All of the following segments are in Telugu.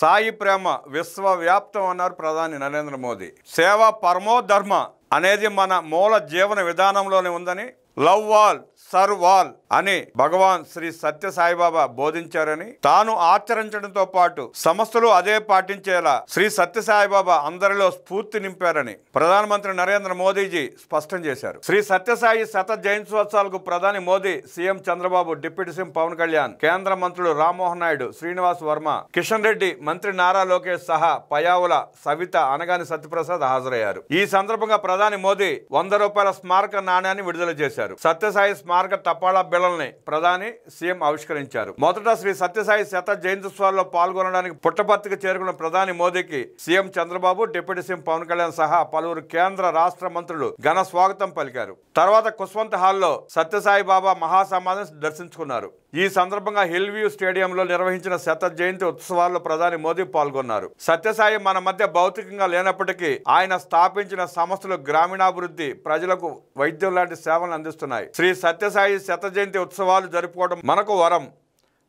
సాయి ప్రేమ విశ్వవ్యాప్తం అన్నారు ప్రధాని నరేంద్ర మోదీ. సేవ పరమో ధర్మ అనేది మన మూల జీవన విధానంలోనే ఉందని, లవ్ ఆల్ సర్వ్ ఆల్ అని భగవాన్ శ్రీ సత్య సాయిబాబా బోధించారని, తాను ఆచరించడంతో పాటు సంస్థలు అదే పాటించేలా శ్రీ సత్య సాయిబాబా అందరిలో స్ఫూర్తి నింపారని ప్రధానమంత్రి నరేంద్ర మోదీజీ స్పష్టం చేశారు. శ్రీ సత్యసాయి శత జయంత్యోత్సవాలకు ప్రధాని Modi, CM Chandrababu, deputy CM Pavan Kalyan, కేంద్ర మంత్రులు రామ్మోహన్ నాయుడు, శ్రీనివాస్ వర్మ, కిషన్ రెడ్డి, మంత్రి నారా లోకేష్ సహా పయావుల, సవిత, అనగాని సత్యప్రసాద్ హాజరయ్యారు. ఈ సందర్భంగా ప్రధాని మోదీ 100 రూపాయల స్మారక నాణ్యాన్ని విడుదల చేశారు. సత్యసాయి స్మారక తపాలా బిళ్ళల్ని ప్రధాని, సీఎం ఆవిష్కరించారు. మొదట శ్రీ సత్యసాయి శత జయంత్యోత్సవాల్లో పాల్గొనడానికి పుట్టపర్తికి చేరుకున్న ప్రధాని మోదీకి CM Chandrababu, deputy CM Pavan Kalyan సహా పలువురు కేంద్ర రాష్ట్ర మంత్రులు ఘన స్వాగతం పలికారు. తర్వాత కుస్వంత్ హాల్లో సత్యసాయి బాబా మహాసమాధిని దర్శించుకున్నారు. ఈ సందర్భంగా హిల్ వ్యూ స్టేడియంలో నిర్వహించిన శత జయంతి ఉత్సవాల్లో ప్రధాని మోదీ పాల్గొన్నారు. సత్యసాయి మన మధ్య భౌతికంగా లేనప్పటికీ ఆయన స్థాపించిన సంస్థలు గ్రామీణాభివృద్ధి, ప్రజలకు వైద్యం లాంటి సేవలను అందిస్తున్నాయి. శ్రీ సత్యసాయి శత జయంతి ఉత్సవాలు జరుపుకోవడం మనకు వరం.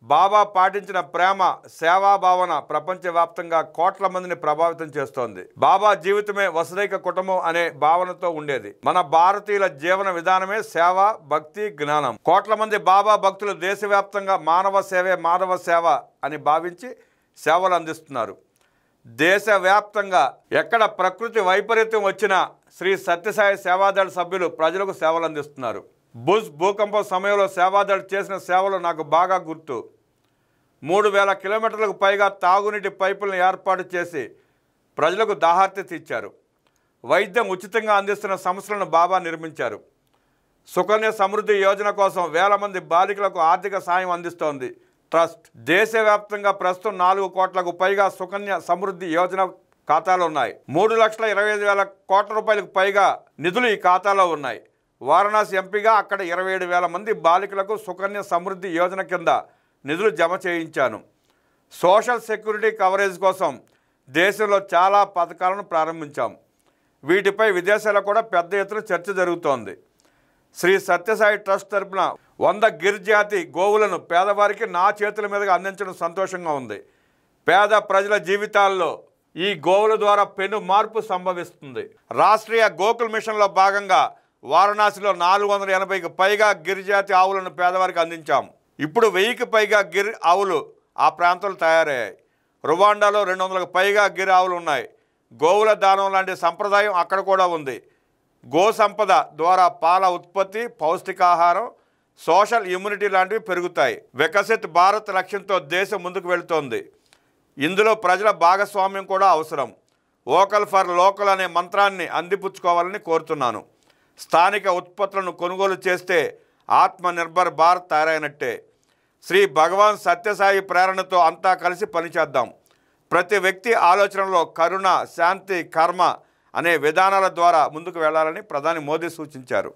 బాబా పాటించిన ప్రేమ, సేవా భావన ప్రపంచవ్యాప్తంగా కోట్ల మందిని ప్రభావితం చేస్తోంది. బాబా జీవితమే వసుదైక కుటుంబం అనే భావనతో ఉండేది. మన భారతీయుల జీవన విధానమే సేవ, భక్తి, జ్ఞానం. కోట్ల మంది బాబా భక్తులు దేశవ్యాప్తంగా మానవ సేవే మాధవ సేవ అని భావించి సేవలు అందిస్తున్నారు. దేశవ్యాప్తంగా ఎక్కడ ప్రకృతి వైపరీత్యం వచ్చినా శ్రీ సత్యసాయి సేవాదళ సభ్యులు ప్రజలకు సేవలు అందిస్తున్నారు. భుజ్ భూకంపం సమయంలో సేవాదళ్ చేసిన సేవలు నాకు బాగా గుర్తు. 3000 కిలోమీటర్లకు పైగా తాగునీటి పైపులను ఏర్పాటు చేసి ప్రజలకు దాహార్తి తీర్చారు. వైద్యం ఉచితంగా అందిస్తున్న సంస్థలను బాబా నిర్మించారు. సుకన్య సమృద్ధి యోజన కోసం వేల మంది బాలికలకు ఆర్థిక సాయం అందిస్తోంది ట్రస్ట్. దేశవ్యాప్తంగా ప్రస్తుతం 4 కోట్లకు పైగా సుకన్య సమృద్ధి యోజన ఖాతాలు ఉన్నాయి. 3,25,000 కోట్ల రూపాయలకు పైగా నిధులు ఈ ఖాతాలో ఉన్నాయి. వారణాసి ఎంపీగా అక్కడ 27,000 మంది బాలికలకు సుకన్య సమృద్ధి యోజన కింద నిధులు జమ చేయించాను. సోషల్ సెక్యూరిటీ కవరేజ్ కోసం దేశంలో చాలా పథకాలను ప్రారంభించాం. వీటిపై విదేశాల్లో కూడా పెద్ద ఎత్తున చర్చ జరుగుతోంది. శ్రీ సత్యసాయి ట్రస్ట్ తరపున 100 గిరిజాతి గోవులను పేదవారికి నా చేతుల మీదుగా అందించడం సంతోషంగా ఉంది. పేద ప్రజల జీవితాల్లో ఈ గోవుల ద్వారా పెను మార్పు సంభవిస్తుంది. రాష్ట్రీయ గోకుల్ మిషన్లో భాగంగా వారణాసిలో 480కి పైగా గిరిజాతి ఆవులను పేదవారికి అందించాం. ఇప్పుడు 1000కి పైగా గిర్ ఆవులు ఆ ప్రాంతంలో తయారయ్యాయి. రువాండాలో 200కి పైగా గిర్ ఆవులు ఉన్నాయి. గోవుల దానం లాంటి సంప్రదాయం అక్కడ కూడా ఉంది. గో సంపద ద్వారా పాల ఉత్పత్తి, పౌష్టికాహారం, సోషల్ ఇమ్యూనిటీ లాంటివి పెరుగుతాయి. వికసిత్ భారత్ లక్ష్యంతో దేశం ముందుకు వెళుతోంది. ఇందులో ప్రజల భాగస్వామ్యం కూడా అవసరం. వోకల్ ఫర్ లోకల్ అనే మంత్రాన్ని అందిపుచ్చుకోవాలని కోరుతున్నాను. స్థానిక ఉత్పత్తులను కొనుగోలు చేస్తే ఆత్మనిర్భర్ భారత్ తయారైనట్టే. శ్రీ భగవాన్ సత్యసాయి ప్రేరణతో అంతా కలిసి పనిచేద్దాం. ప్రతి వ్యక్తి ఆలోచనలో కరుణ, శాంతి, కర్మ అనే విధానాల ద్వారా ముందుకు వెళ్లాలని ప్రధాని మోదీ సూచించారు.